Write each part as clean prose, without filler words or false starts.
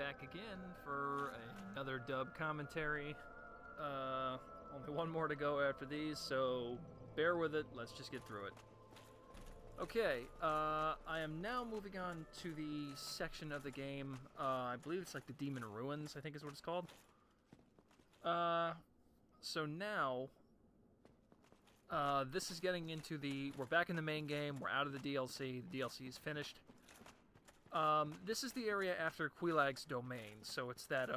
back again for another dub commentary. Only one more to go after these, so bear with it. Let's just get through it. Okay, I am now moving on to the section of the game. I believe it's like the Demon Ruins, I think is what it's called. So now, this is getting into the... We're back in the main game. We're out of the DLC. The DLC is finished. This is the area after Quilag's domain. So it's that,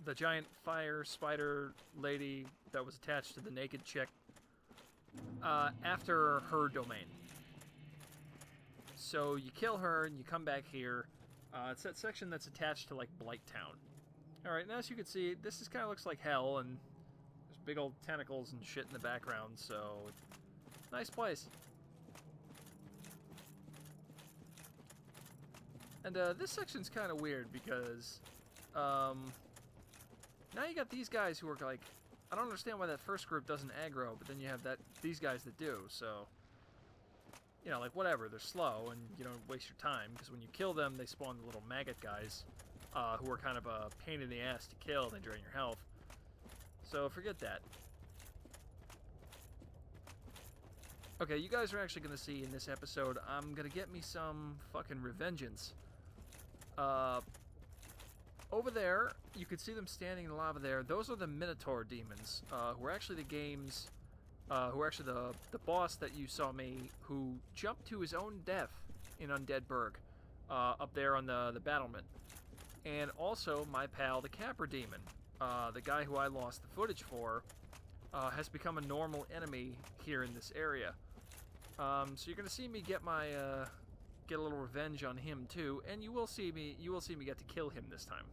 the giant fire spider lady that was attached to the naked chick. After her domain. So you kill her and you come back here. It's that section that's attached to, like, Blight Town. Alright, and as you can see, this kind of looks like hell, and there's big old tentacles and shit in the background, so... Nice place. And, this section's kind of weird, because, now you got these guys who are, like... I don't understand why that first group doesn't aggro, but then you have these guys that do, so... You know, like, whatever, they're slow, and you don't waste your time, because when you kill them, they spawn the little maggot guys, who are kind of a pain in the ass to kill, and they drain your health. So, forget that. Okay, you guys are actually going to see in this episode, I'm going to get me some fucking revengeance. Over there, you can see them standing in the lava there. Those are the Minotaur demons, who are actually the game's... who are actually the boss that you saw me, who jumped to his own death in Undead Burg, up there on the battlement. And also, my pal, the Capra Demon, the guy who I lost the footage for, has become a normal enemy here in this area. So you're gonna see me get a little revenge on him too, and you will see me get to kill him this time.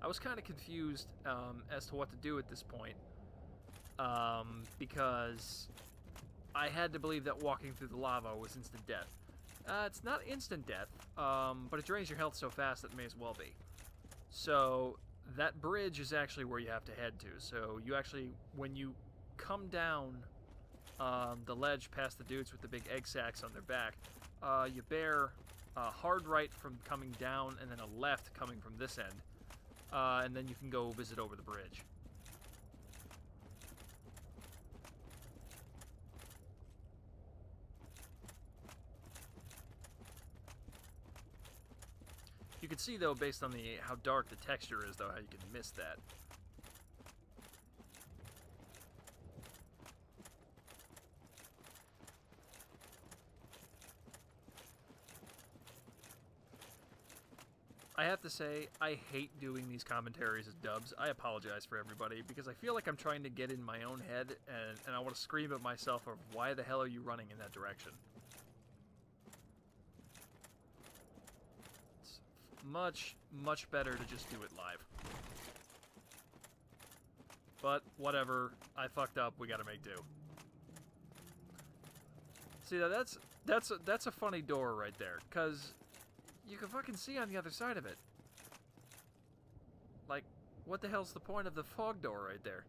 I was kind of confused as to what to do at this point. Because I had to believe that walking through the lava was instant death. It's not instant death, but it drains your health so fast that it may as well be. So, that bridge is actually where you have to head to. So, you actually, when you come down the ledge past the dudes with the big egg sacs on their back, you bear a hard right from coming down, and then a left coming from this end. And then you can go visit over the bridge. You can see, though, based on how dark the texture is, though, how you can miss that. I have to say, I hate doing these commentaries as dubs. I apologize for everybody, because I feel like I'm trying to get in my own head, and I want to scream at myself of, why the hell are you running in that direction? Much, much better to just do it live. But, whatever. I fucked up. We gotta make do. See, that's a funny door right there, because you can fucking see on the other side of it. Like, what the hell's the point of the fog door right there?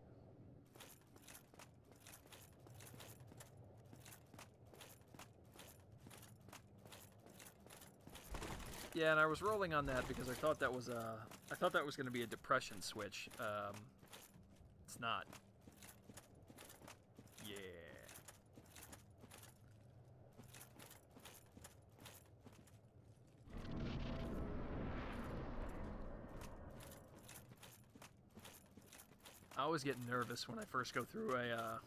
Yeah, and I was rolling on that because I thought that was going to be a depression switch. It's not. Yeah. I always get nervous when I first went through a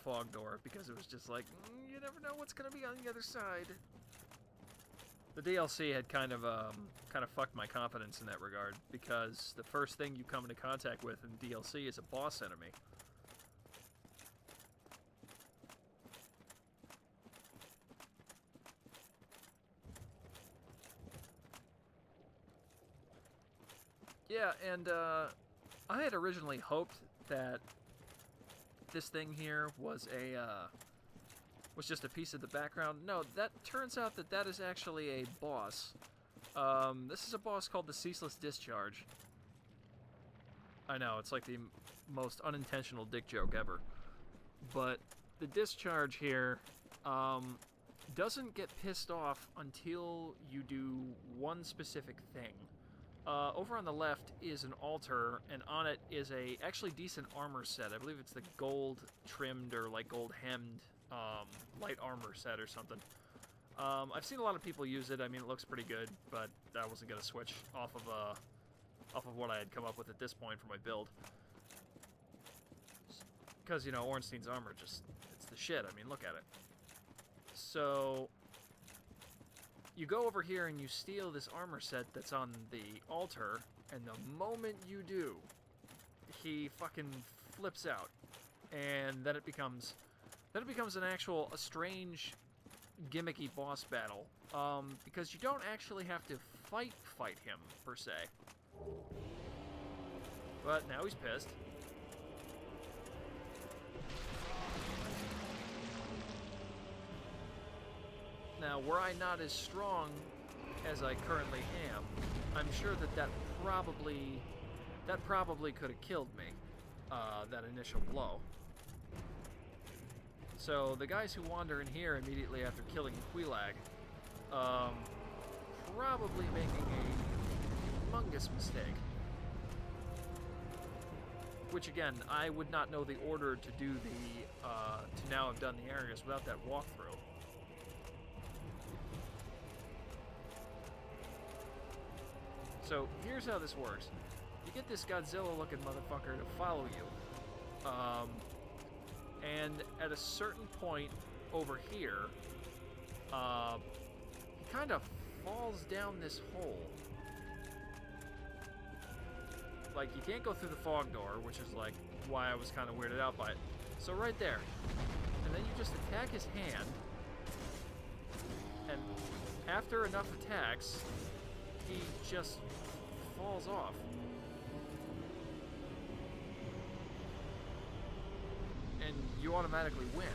fog door, because it was just like, you never know what's going to be on the other side. The DLC had kind of fucked my confidence in that regard, because the first thing you come into contact with in DLC is a boss enemy. Yeah, and I had originally hoped that this thing here was just a piece of the background. No, that turns out that is actually a boss. This is a boss called the Ceaseless Discharge. I know, it's like the most unintentional dick joke ever. But the discharge here, doesn't get pissed off until you do one specific thing. Over on the left is an altar, and on it is a actually decent armor set. I believe it's the gold trimmed or like gold hemmed light armor set or something. I've seen a lot of people use it. I mean, it looks pretty good, but I wasn't gonna switch off of what I had come up with at this point for my build. Because, you know, Ornstein's armor just, it's the shit. I mean, look at it. So, you go over here and you steal this armor set that's on the altar, and the moment you do, he fucking flips out. And then it becomes a strange, gimmicky boss battle. Because you don't actually have to fight him, per se. But now he's pissed. Now, were I not as strong as I currently am, I'm sure that probably could have killed me, that initial blow. So, the guys who wander in here immediately after killing Quilag, probably making a humongous mistake. Which, again, I would not know the order to do to now have done the areas without that walkthrough. So, here's how this works. You get this Godzilla-looking motherfucker to follow you. And at a certain point over here, he kind of falls down this hole. Like, you can't go through the fog door, which is, like, why I was kind of weirded out by it. So right there. And then you just attack his hand. And after enough attacks, he just falls off. And you automatically win.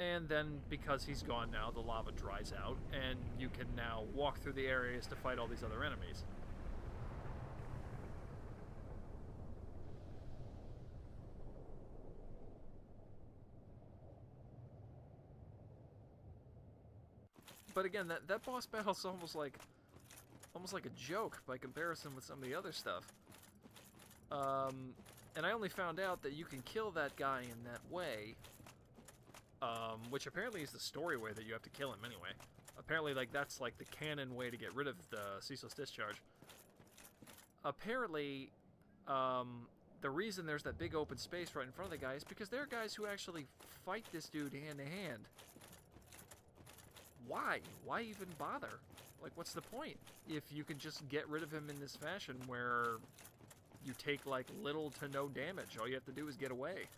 And then, because he's gone now, the lava dries out, and you can now walk through the areas to fight all these other enemies. But again, that boss battle's almost like a joke by comparison with some of the other stuff. And I only found out that you can kill that guy in that way, which apparently is the story way that you have to kill him anyway. Apparently, like, that's like the canon way to get rid of the ceaseless discharge. Apparently, the reason there's that big open space right in front of the guy is because there are guys who actually fight this dude hand to hand. Why? Why even bother? Like, what's the point? If you can just get rid of him in this fashion where you take, like, little to no damage. All you have to do is get away.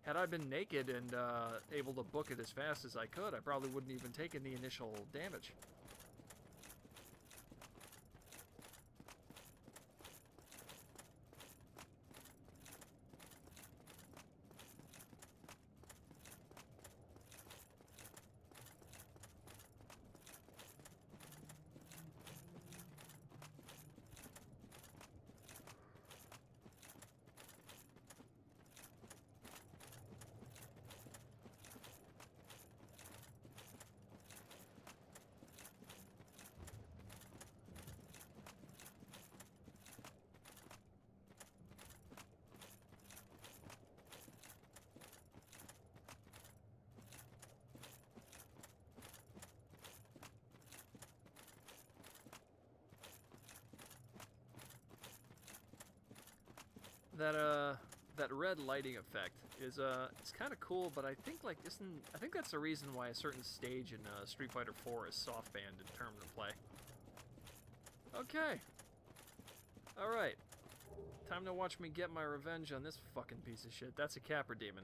Had I been naked and able to book it as fast as I could, I probably wouldn't even taken the initial damage. That red lighting effect is it's kind of cool, but I think I think that's the reason why a certain stage in Street Fighter 4 is soft banned in tournament play. Okay. All right. Time to watch me get my revenge on this fucking piece of shit. That's a Capra Demon.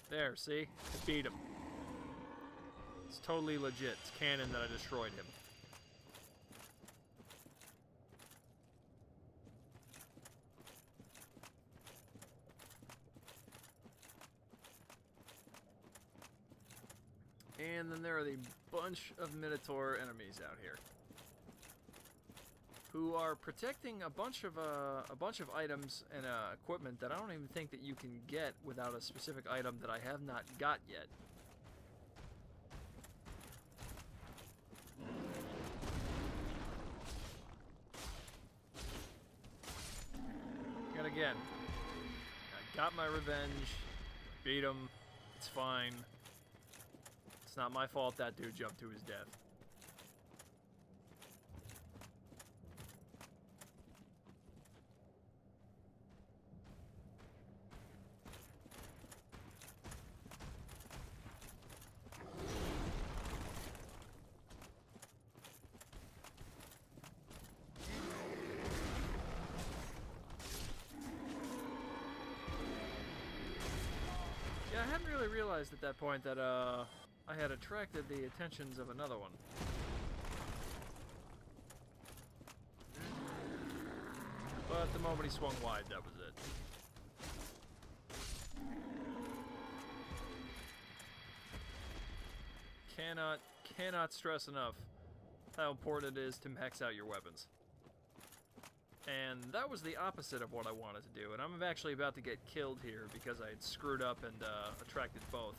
There, see? I beat him. It's totally legit. It's canon that I destroyed him. And then there are a bunch of Minotaur enemies out here. who are protecting a bunch of items and equipment that I don't even think that you can get without a specific item that I have not got yet. And again, I got my revenge, beat him, it's fine. It's not my fault that dude jumped to his death. Yeah, I hadn't really realized at that point that I had attracted the attentions of another one. But the moment he swung wide, that was it. Cannot stress enough how important it is to max out your weapons. And that was the opposite of what I wanted to do, and I'm actually about to get killed here because I had screwed up and attracted both.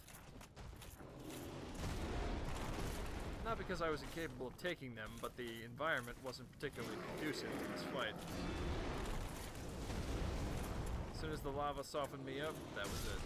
Not because I was incapable of taking them, but the environment wasn't particularly conducive to this fight. As soon as the lava softened me up, that was it.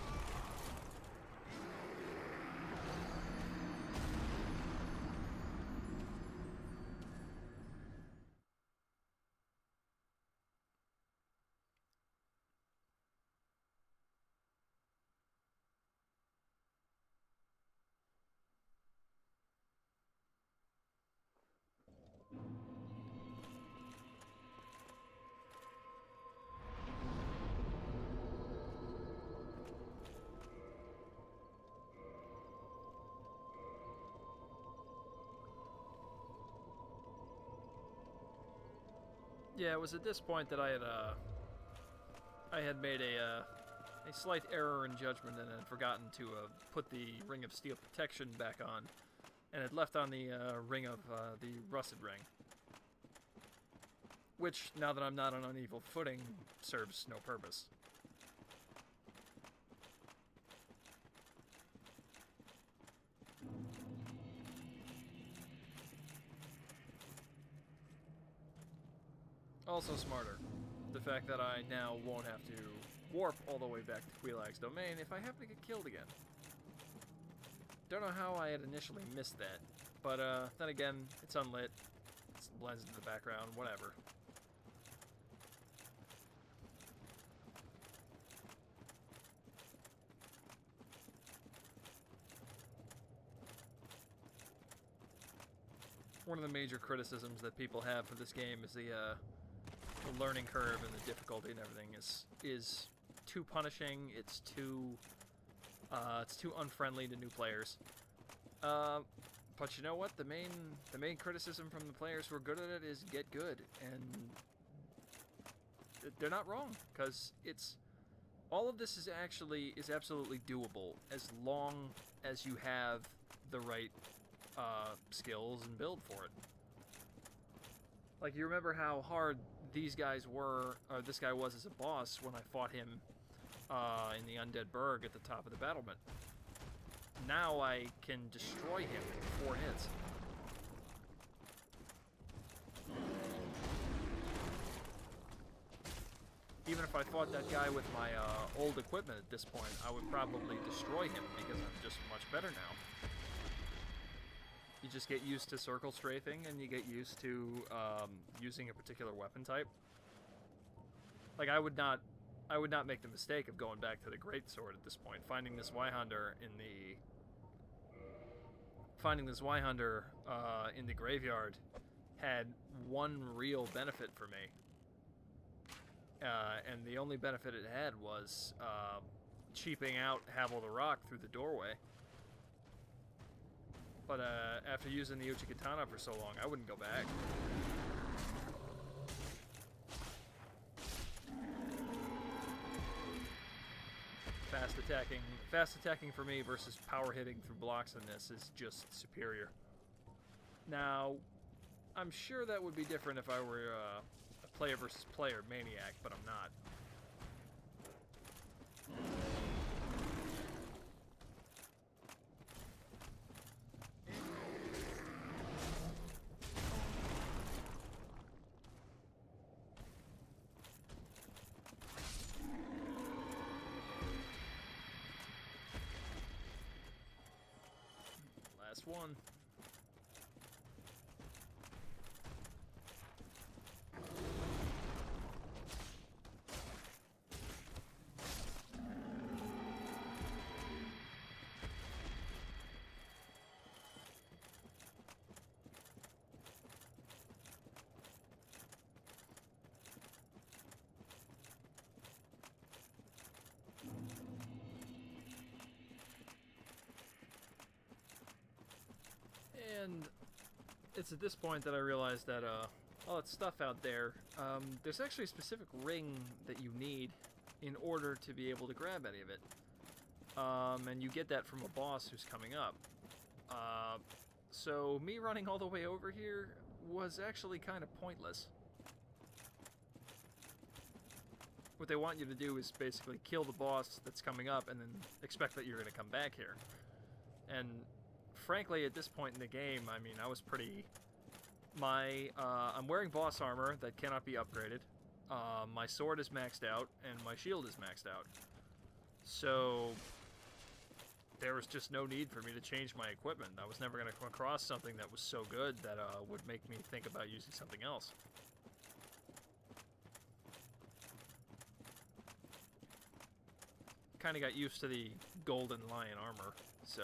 Yeah, it was at this point that I had made a slight error in judgment and had forgotten to put the Ring of Steel protection back on, and had left on the ring of the Rusted Ring, which, now that I'm not on unequal footing, serves no purpose. Also smarter, the fact that I now won't have to warp all the way back to Quelaag's domain if I happen to get killed again. Don't know how I had initially missed that, but then again, it's unlit, it blends into the background, whatever. One of the major criticisms that people have for this game is the learning curve and the difficulty and everything is too punishing. It's too unfriendly to new players. But you know what? The main criticism from the players who are good at it is get good, and they're not wrong, because all of this is absolutely doable as long as you have the right skills and build for it. Like, you remember how hard these guys were, or this guy was as a boss when I fought him in the Undead Burg at the top of the battlement. Now I can destroy him in 4 hits. Even if I fought that guy with my old equipment at this point, I would probably destroy him because I'm just much better now. You just get used to circle strafing, and you get used to using a particular weapon type. Like, I would not make the mistake of going back to the Greatsword at this point. Finding this Zweihander in the graveyard had one real benefit for me. And the only benefit it had was cheaping out Havel the Rock through the doorway. But after using the Uchikatana for so long, I wouldn't go back. Fast attacking for me versus power hitting through blocks in this is just superior. Now, I'm sure that would be different if I were a player versus player maniac, but I'm not. Last one. And it's at this point that I realized that all that stuff out there, there's actually a specific ring that you need in order to be able to grab any of it. And you get that from a boss who's coming up. So me running all the way over here was actually kind of pointless. What they want you to do is basically kill the boss that's coming up and then expect that you're going to come back here. And frankly, at this point in the game, I mean, I was pretty... I'm wearing boss armor that cannot be upgraded. My sword is maxed out, and my shield is maxed out. So there was just no need for me to change my equipment. I was never going to come across something that was so good that would make me think about using something else. Kind of got used to the golden lion armor, so...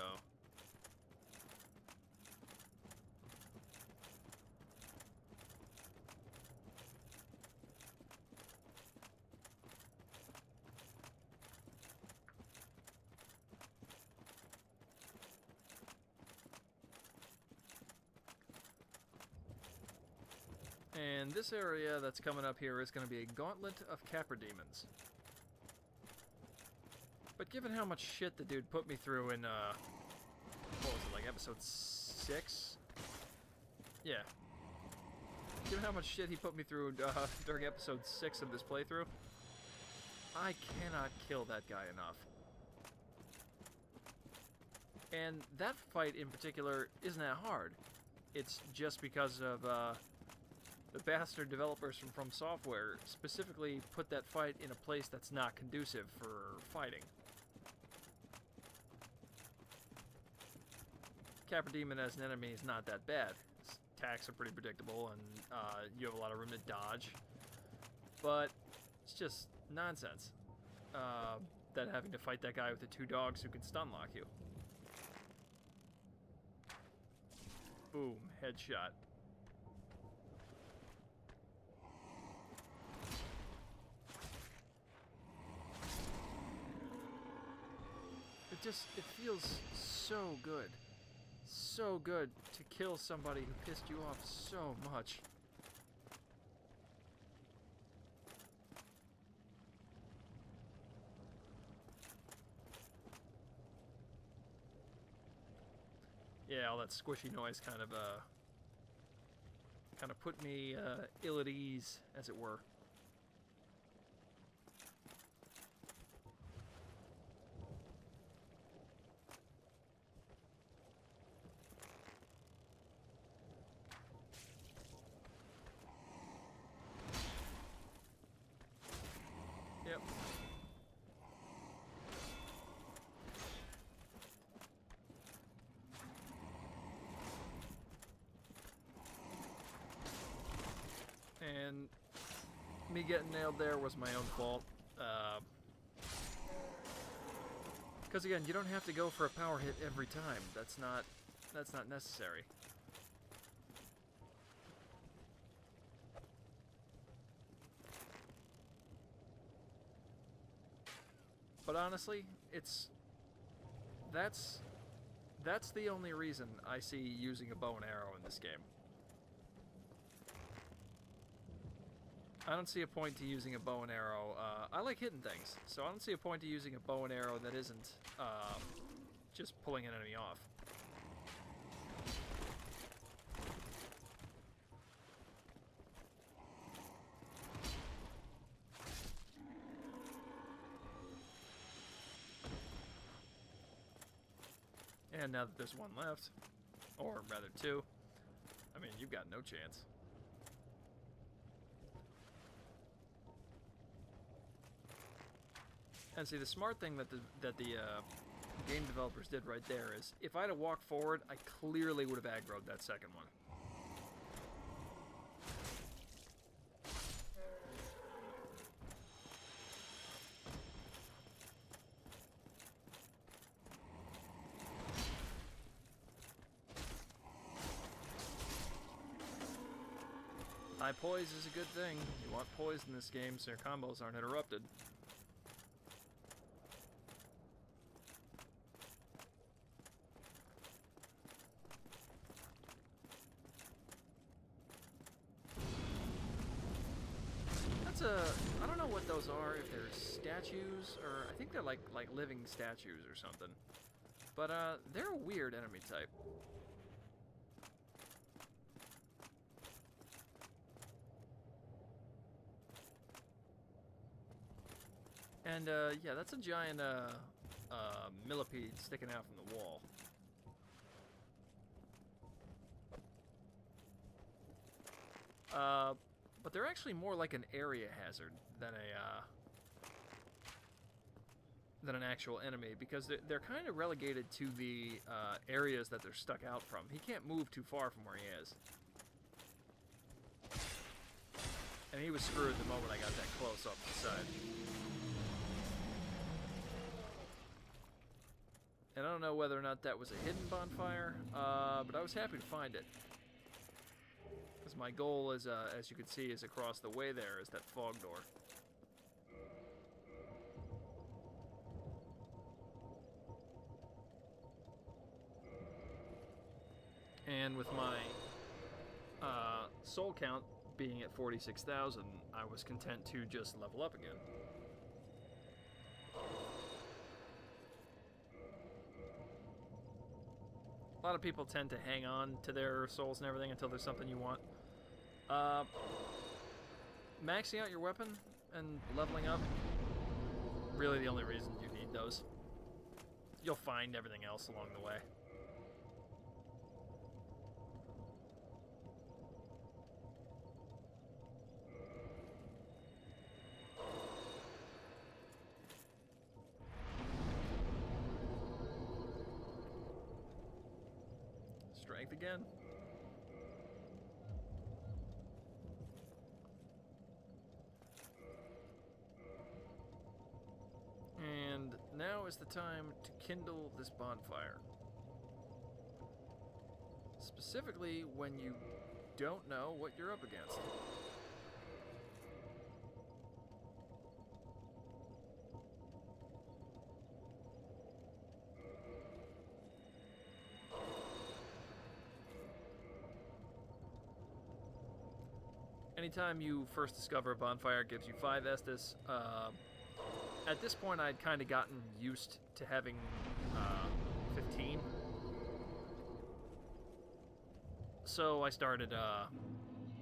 And this area that's coming up here is going to be a gauntlet of capra demons. But given how much shit the dude put me through in, what was it, like episode 6? Yeah. Given how much shit he put me through during episode 6 of this playthrough, I cannot kill that guy enough. And that fight in particular isn't that hard. It's just because of, the bastard developers from Software specifically put that fight in a place that's not conducive for fighting. Capra Demon as an enemy is not that bad. His attacks are pretty predictable, and you have a lot of room to dodge. But it's just nonsense. That having to fight that guy with the 2 dogs who can stun lock you. Boom, headshot. It feels so good. So good to kill somebody who pissed you off so much. Yeah, all that squishy noise kind of put me ill at ease, as it were. Yep. And me getting nailed there was my own fault. Because again, you don't have to go for a power hit every time. That's not necessary. But honestly, that's the only reason I see using a bow and arrow in this game. I don't see a point to using a bow and arrow. I like hitting things, so I don't see a point to using a bow and arrow that isn't just pulling an enemy off. And now that there's one left, or rather two, I mean, you've got no chance. And see, the smart thing that the game developers did right there is, if I'd have walked forward, I clearly would have aggroed that second one. High poise is a good thing. You want poise in this game so your combos aren't interrupted. I don't know what those are, if they're statues, or I think they're like living statues or something. But they're a weird enemy type. And yeah, that's a giant millipede sticking out from the wall. But they're actually more like an area hazard than an actual enemy, because they're kind of relegated to the areas that they're stuck out from. He can't move too far from where he is. And he was screwed the moment I got that close off the side. And I don't know whether or not that was a hidden bonfire, but I was happy to find it. Because my goal is, as you can see, is across the way there is that fog door. And with my soul count being at 46,000, I was content to just level up again. A lot of people tend to hang on to their souls and everything until there's something you want. Maxing out your weapon and leveling up, really the only reason you need those. You'll find everything else along the way. Strength again. And now is the time to kindle this bonfire. Specifically when you don't know what you're up against. Anytime you first discover a bonfire, it gives you 5 Estus. At this point, I'd kind of gotten used to having 15. So I started,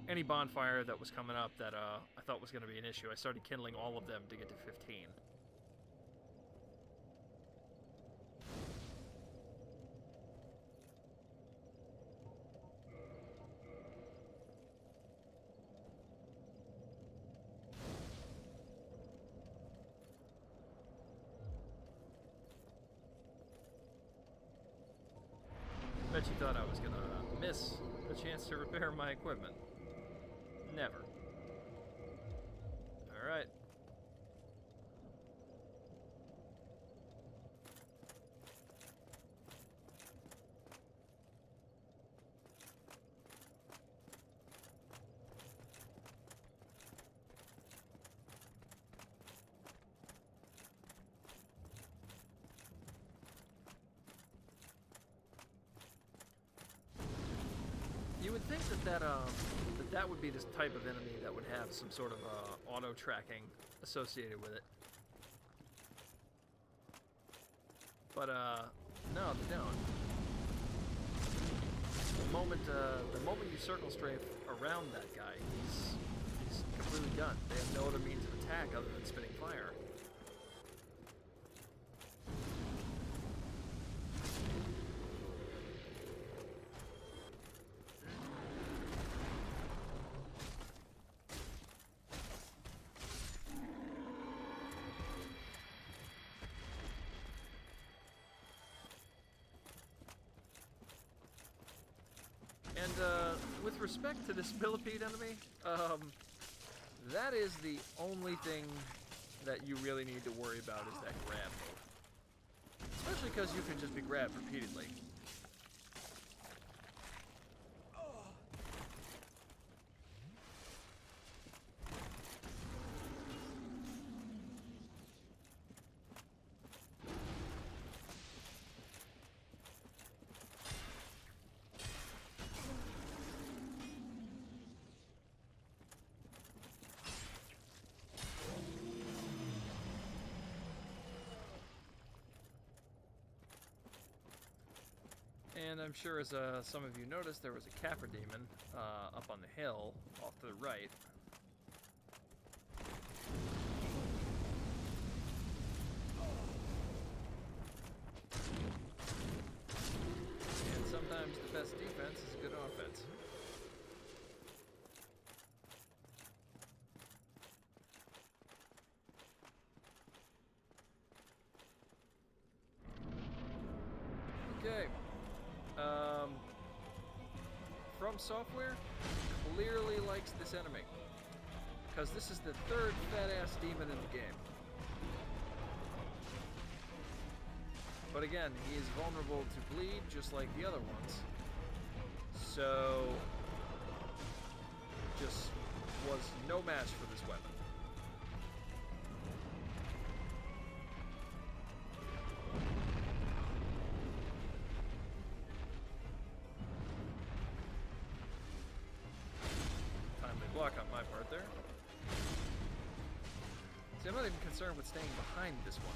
any bonfire that was coming up that I thought was going to be an issue, I started kindling all of them to get to 15. Bet you thought I was gonna miss the chance to repair my equipment. Never. Alright. You would think that would be this type of enemy that would have some sort of auto tracking associated with it. But no, they don't. The moment you circle strafe around that guy, he's completely done. They have no other means of attack other than spitting fire. And with respect to this millipede enemy, that is the only thing that you really need to worry about is that grab move. Especially because you can just be grabbed repeatedly. And I'm sure, as some of you noticed, there was a Capra Demon up on the hill off to the right. And sometimes the best defense is good offense. Okay. From Software clearly likes this enemy, because this is the third fat-ass demon in the game. But again, he is vulnerable to bleed just like the other ones. So, just was no match for this weapon. Block on my part there. See, I'm not even concerned with staying behind this one.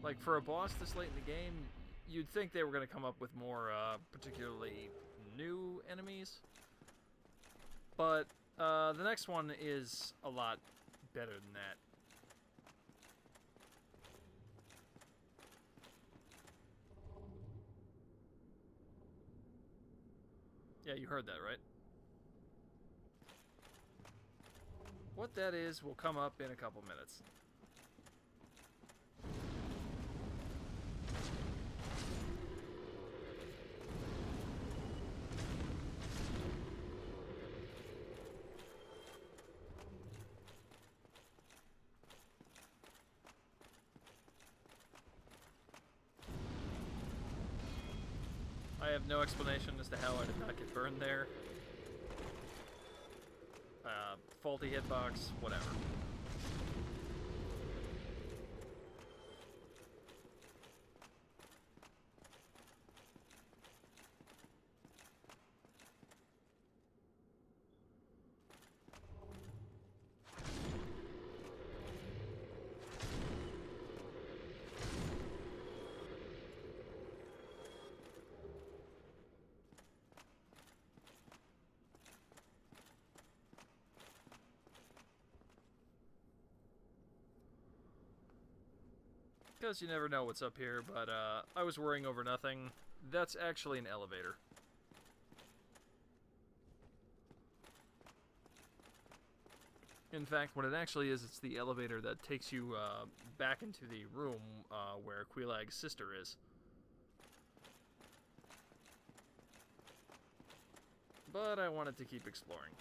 Like, for a boss this late in the game, you'd think they were going to come up with more particularly new enemies. But the next one is a lot better than that. Yeah, you heard that, right? What that is will come up in a couple minutes. I have no explanation as to how I did not get burned there. Faulty hitbox, whatever. Because you never know what's up here, but I was worrying over nothing. That's actually an elevator. In fact, what it actually is, it's the elevator that takes you back into the room where Quilag's sister is. But I wanted to keep exploring.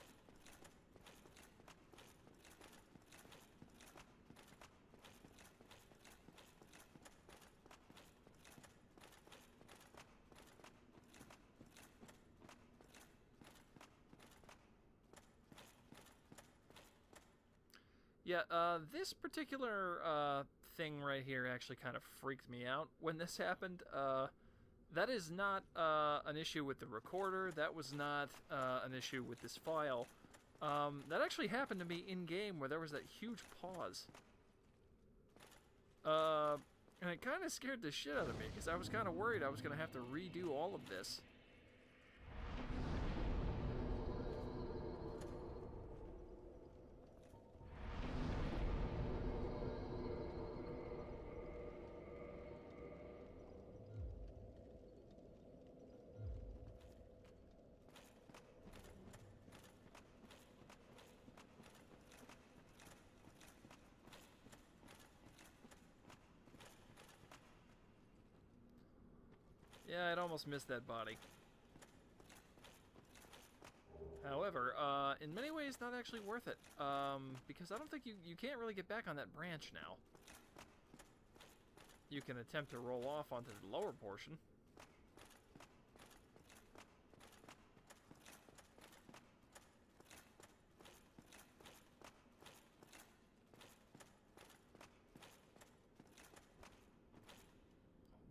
Yeah, this particular thing right here actually kind of freaked me out when this happened. That is not an issue with the recorder. That was not an issue with this file. That actually happened to me in-game where there was that huge pause. And it kind of scared the shit out of me because I was kind of worried I was going to have to redo all of this. Yeah, I'd almost missed that body. However, in many ways, not actually worth it. Because I don't think you can't really get back on that branch now. You can attempt to roll off onto the lower portion.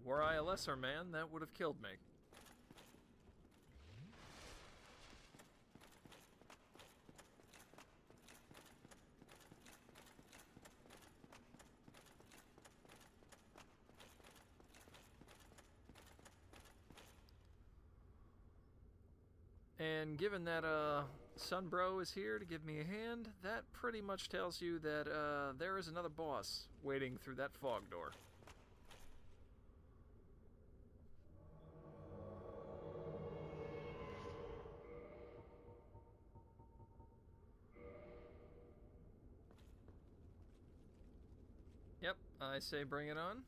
Were I a lesser man, that would have killed me. And given that Sunbro is here to give me a hand, that pretty much tells you that there is another boss waiting through that fog door. Yep, I say bring it on.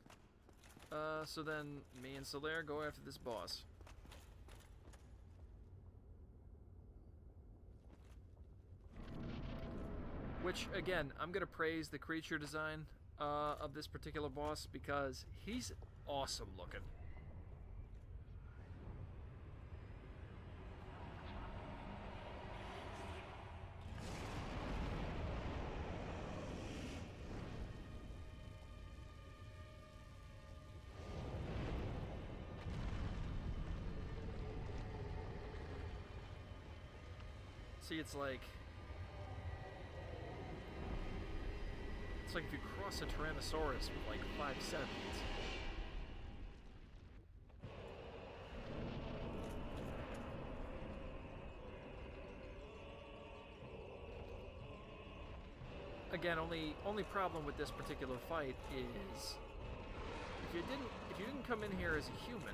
So then me and Solaire go after this boss. Which, again, I'm going to praise the creature design of this particular boss because he's awesome looking. See, it's like if you cross a Tyrannosaurus with like 5 centimeters. Again, only problem with this particular fight is if you didn't come in here as a human,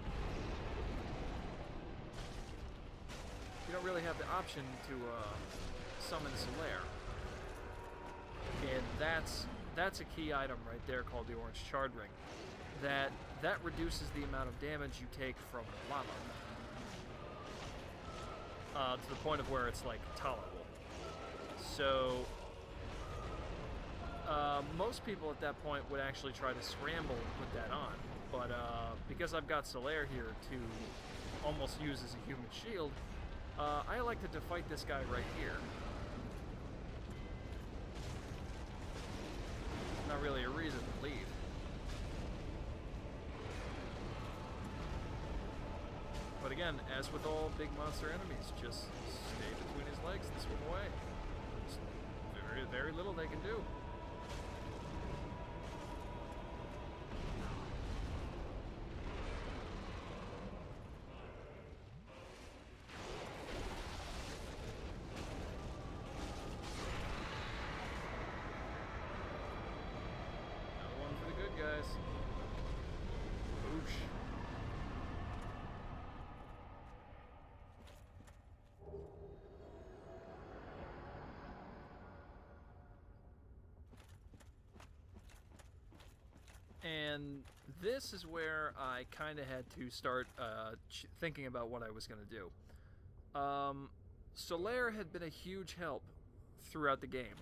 you don't really have the option to summon Solaire. And that's a key item right there called the Orange Charred Ring. That reduces the amount of damage you take from lava. To the point of where it's like tolerable. So most people at that point would actually try to scramble and put that on. But because I've got Solaire here to almost use as a human shield, I elected to fight this guy right here. Not really a reason to leave. But again, as with all big monster enemies, just stay between his legs and swim away. There's very little they can do. Guys. Oosh. And this is where I kind of had to start thinking about what I was going to do. Solaire had been a huge help throughout the game.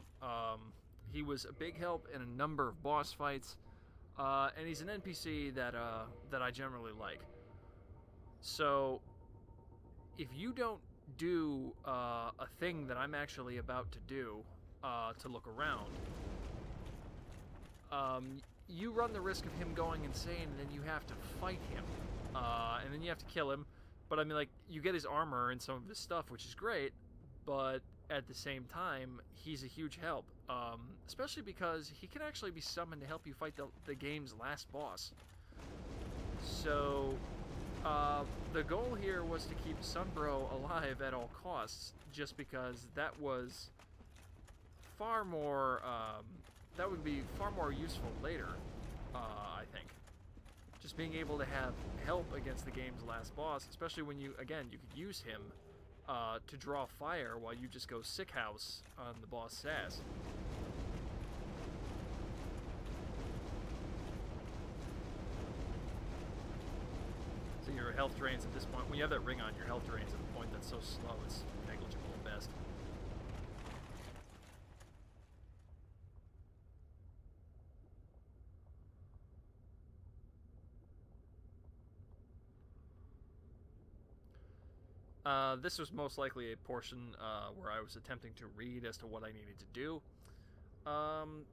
He was a big help in a number of boss fights. And he's an NPC that I generally like. So, if you don't do a thing that I'm actually about to do to look around, you run the risk of him going insane, and then you have to fight him, and then you have to kill him. But I mean, like, you get his armor and some of his stuff, which is great, but at the same time, he's a huge help. Especially because he can actually be summoned to help you fight the game's last boss. So, the goal here was to keep Sunbro alive at all costs, just because that was far more, that would be far more useful later, I think. Just being able to have help against the game's last boss, especially when you could use him to draw fire while you just go sick house on the boss ass. So you're health drains at this point. When you have that ring on, your health drains at a point that's so slow, it's negligible at best. This was most likely a portion where I was attempting to read as to what I needed to do.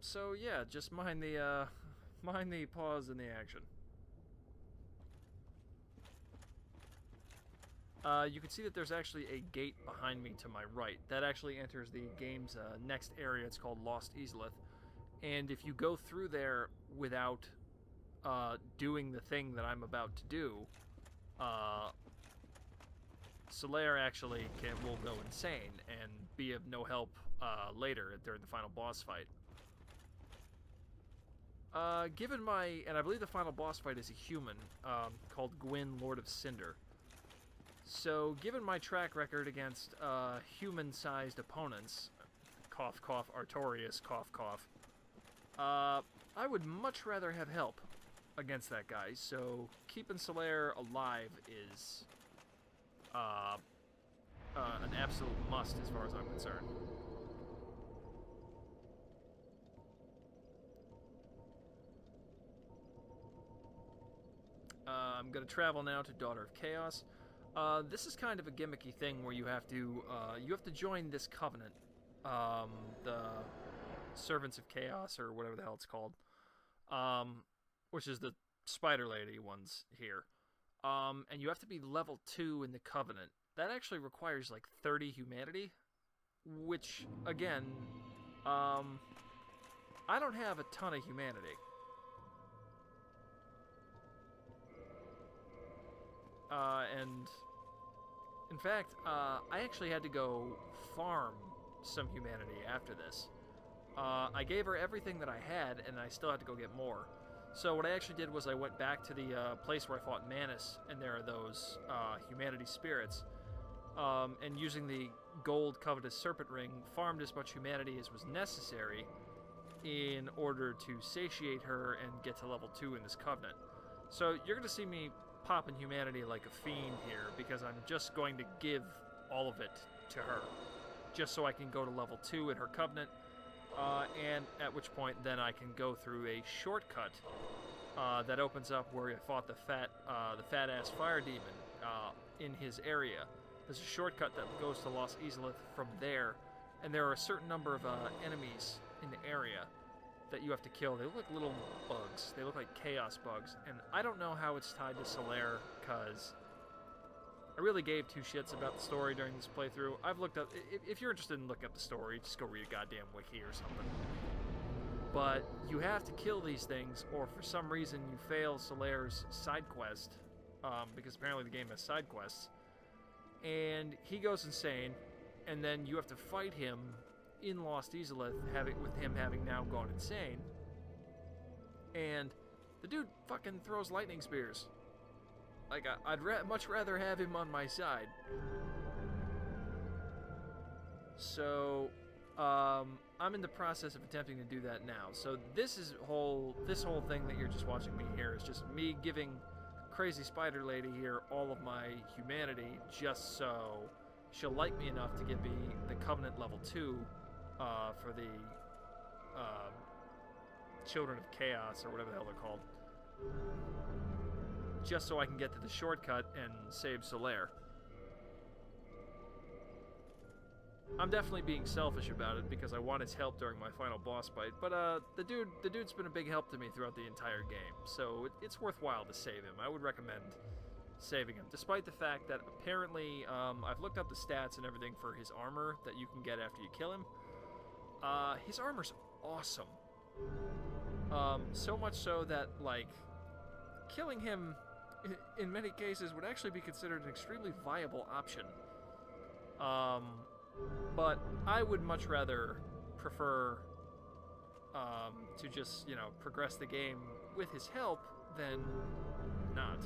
So yeah, just mind the pause in the action. You can see that there's actually a gate behind me to my right. That actually enters the game's next area. It's called Lost Izalith. And if you go through there without doing the thing that I'm about to do, S.L.o.B actually will go insane and be of no help later during the final boss fight. Given my... and I believe the final boss fight is a human, called Gwyn, Lord of Cinder. So, given my track record against human-sized opponents, cough, cough, Artorias, cough, cough, I would much rather have help against that guy, so keeping S.L.o.B alive is an absolute must as far as I'm concerned. I'm going to travel now to Daughter of Chaos. This is kind of a gimmicky thing where you have to join this covenant, the Servants of Chaos or whatever the hell it's called, which is the Spider Lady ones here, and you have to be level 2 in the covenant. That actually requires like 30 humanity, which again, I don't have a ton of humanity. And in fact, I actually had to go farm some humanity after this. I gave her everything that I had, and I still had to go get more. So what I actually did was I went back to the place where I fought Manus, and there are those humanity spirits, and using the gold covetous serpent ring, farmed as much humanity as was necessary in order to satiate her and get to level 2 in this covenant. So you're going to see me popping humanity like a fiend here, because I'm just going to give all of it to her, just so I can go to level 2 in her covenant, and at which point then I can go through a shortcut that opens up where I fought the fat-ass fire demon in his area. There's a shortcut that goes to Lost Izalith from there, and there are a certain number of enemies in the area that you have to kill. They look like little bugs. They look like chaos bugs, and I don't know how it's tied to S.L.o.B, because I really gave two shits about the story during this playthrough. I've looked up... if you're interested in looking up the story, just go read a goddamn wiki or something. But you have to kill these things, or for some reason you fail S.L.o.B's side quest, because apparently the game has side quests, and he goes insane, and then you have to fight him in Lost Izalith, with him having now gone insane. And the dude fucking throws lightning spears. Like, I'd much rather have him on my side. So, I'm in the process of attempting to do that now. So this whole thing that you're just watching me here is just me giving Crazy Spider Lady here all of my humanity, just so she'll like me enough to give me the Covenant level 2 for the Children of Chaos, or whatever the hell they're called. Just so I can get to the shortcut and save S.L.o.B. I'm definitely being selfish about it because I want his help during my final boss fight, but the dude's been a big help to me throughout the entire game, so it's worthwhile to save him. I would recommend saving him, despite the fact that apparently I've looked up the stats and everything for his armor that you can get after you kill him. His armor's awesome. So much so that, like, killing him in many cases would actually be considered an extremely viable option. But I would much rather prefer to just, you know, progress the game with his help than not.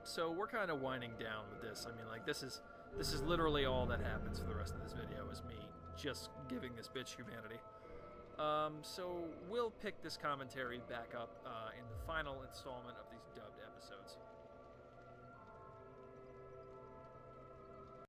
So we're kind of winding down with this. I mean, like, this is literally all that happens for the rest of this video, is me just giving this bitch humanity. So we'll pick this commentary back up in the final installment of these